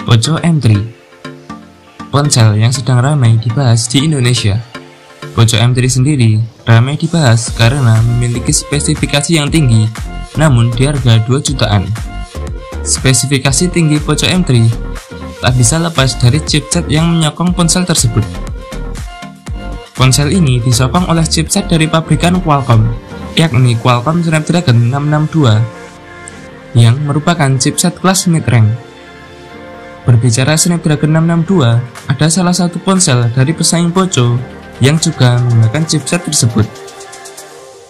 Poco M3, ponsel yang sedang ramai dibahas di Indonesia. Poco M3 sendiri ramai dibahas karena memiliki spesifikasi yang tinggi, namun di harga 2 jutaan. Spesifikasi tinggi Poco M3 tak bisa lepas dari chipset yang menyokong ponsel tersebut. Ponsel ini disokong oleh chipset dari pabrikan Qualcomm, yakni Qualcomm Snapdragon 662, yang merupakan chipset kelas mid-range. Berbicara Snapdragon 662, ada salah satu ponsel dari pesaing Poco yang juga menggunakan chipset tersebut,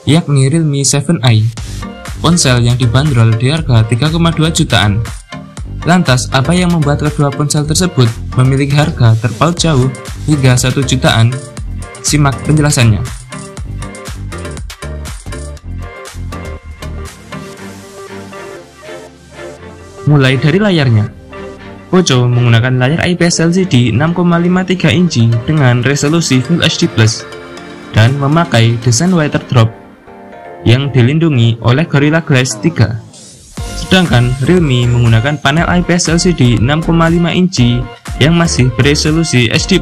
yakni Realme 7i, ponsel yang dibanderol di harga 3,2 jutaan. Lantas, apa yang membuat kedua ponsel tersebut memiliki harga terpaut jauh hingga 1 jutaan? Simak penjelasannya. Mulai dari layarnya. Poco menggunakan layar IPS LCD 6,53 inci dengan resolusi Full HD+, dan memakai desain waterdrop yang dilindungi oleh Gorilla Glass 3. Sedangkan Realme menggunakan panel IPS LCD 6,5 inci yang masih beresolusi HD+.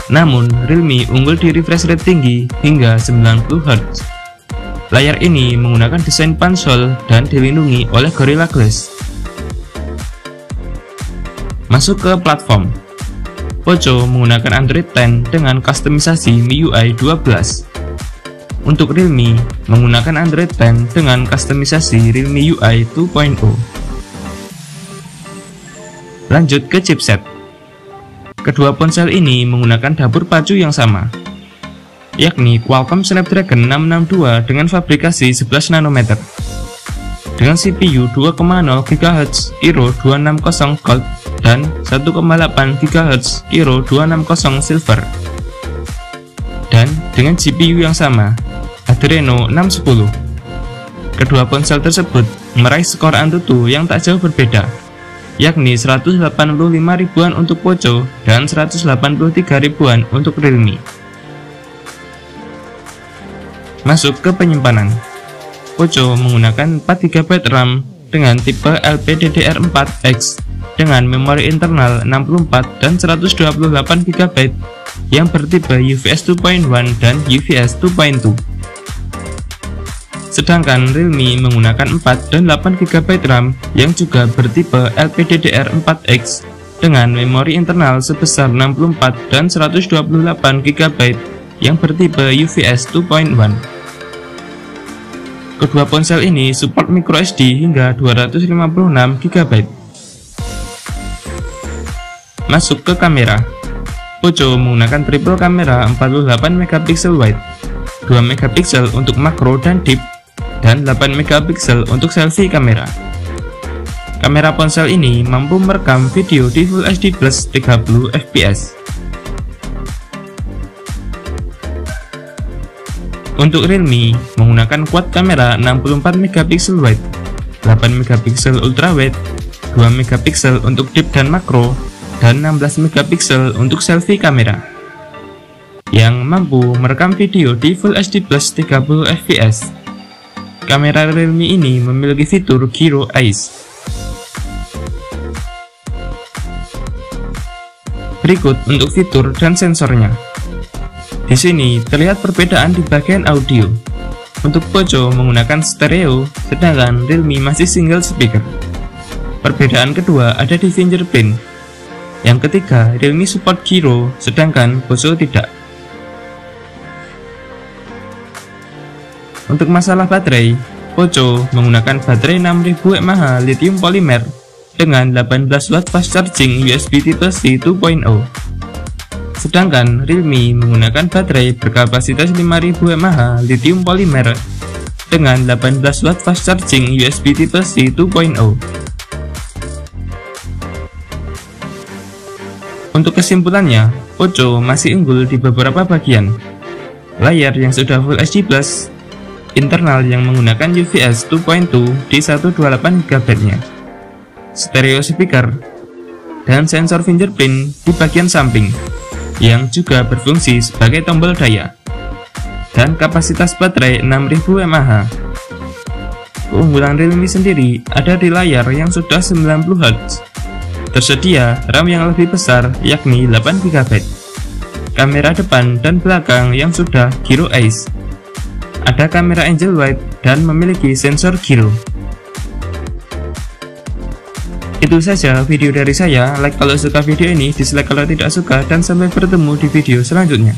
Namun, Realme unggul di refresh rate tinggi hingga 90 Hz. Layar ini menggunakan desain pansol dan dilindungi oleh Gorilla Glass. Masuk ke platform. Poco menggunakan Android 10 dengan kustomisasi MIUI 12. Untuk Realme menggunakan Android 10 dengan kustomisasi Realme UI 2.0. Lanjut ke chipset. Kedua ponsel ini menggunakan dapur pacu yang sama, yakni Qualcomm Snapdragon 662 dengan fabrikasi 11 nanometer. Dengan CPU 2,0 GHz Kirin 260 Gold dan 1,8 GHz Kirin 260 Silver. Dan dengan GPU yang sama, Adreno 610. Kedua ponsel tersebut meraih skor Antutu yang tak jauh berbeda, yakni 185 ribuan untuk Poco dan 183 ribuan untuk Realme. Masuk ke penyimpanan. Poco menggunakan 4 GB RAM dengan tipe LPDDR4X dengan memori internal 64 dan 128 GB yang bertipe UFS 2.1 dan UFS 2.2. Sedangkan Realme menggunakan 4 dan 8 GB RAM yang juga bertipe LPDDR4X dengan memori internal sebesar 64 dan 128 GB yang bertipe UFS 2.1. Kedua ponsel ini support microSD hingga 256 GB. Masuk ke kamera. Poco menggunakan triple kamera 48 megapiksel wide, 2 megapiksel untuk makro dan deep, dan 8 megapiksel untuk selfie kamera. Kamera ponsel ini mampu merekam video di Full HD plus 30 fps. Untuk Realme menggunakan quad kamera 64 megapiksel wide, 8 megapiksel ultra wide, 2 megapiksel untuk deep dan makro, dan 16 megapiksel untuk selfie kamera, yang mampu merekam video di Full HD plus 30 fps. Kamera Realme ini memiliki fitur Gyro Eyes. Berikut untuk fitur dan sensornya. Di sini terlihat perbedaan di bagian audio. Untuk Poco menggunakan stereo, sedangkan Realme masih single speaker. Perbedaan kedua ada di fingerprint. Yang ketiga, Realme support Gyro, sedangkan Poco tidak. Untuk masalah baterai, Poco menggunakan baterai 6000 mAh lithium polymer dengan 18 watt fast charging USB Type-C 2.0. Sedangkan Realme menggunakan baterai berkapasitas 5000 mAh lithium polymer dengan 18 watt fast charging USB Type-C 2.0. Untuk kesimpulannya, Poco masih unggul di beberapa bagian. Layar yang sudah Full HD+, internal yang menggunakan UFS 2.2 di 128 GB-nya, stereo speaker, dan sensor fingerprint di bagian samping yang juga berfungsi sebagai tombol daya, dan kapasitas baterai 6000 mAh. Keunggulan Realme sendiri ada di layar yang sudah 90 Hz, Tersedia RAM yang lebih besar yakni 8GB. Kamera depan dan belakang yang sudah Gyro Eyes. Ada kamera Angel Wide dan memiliki sensor gyro. Itu saja video dari saya. Like kalau suka video ini, dislike kalau tidak suka, dan sampai bertemu di video selanjutnya.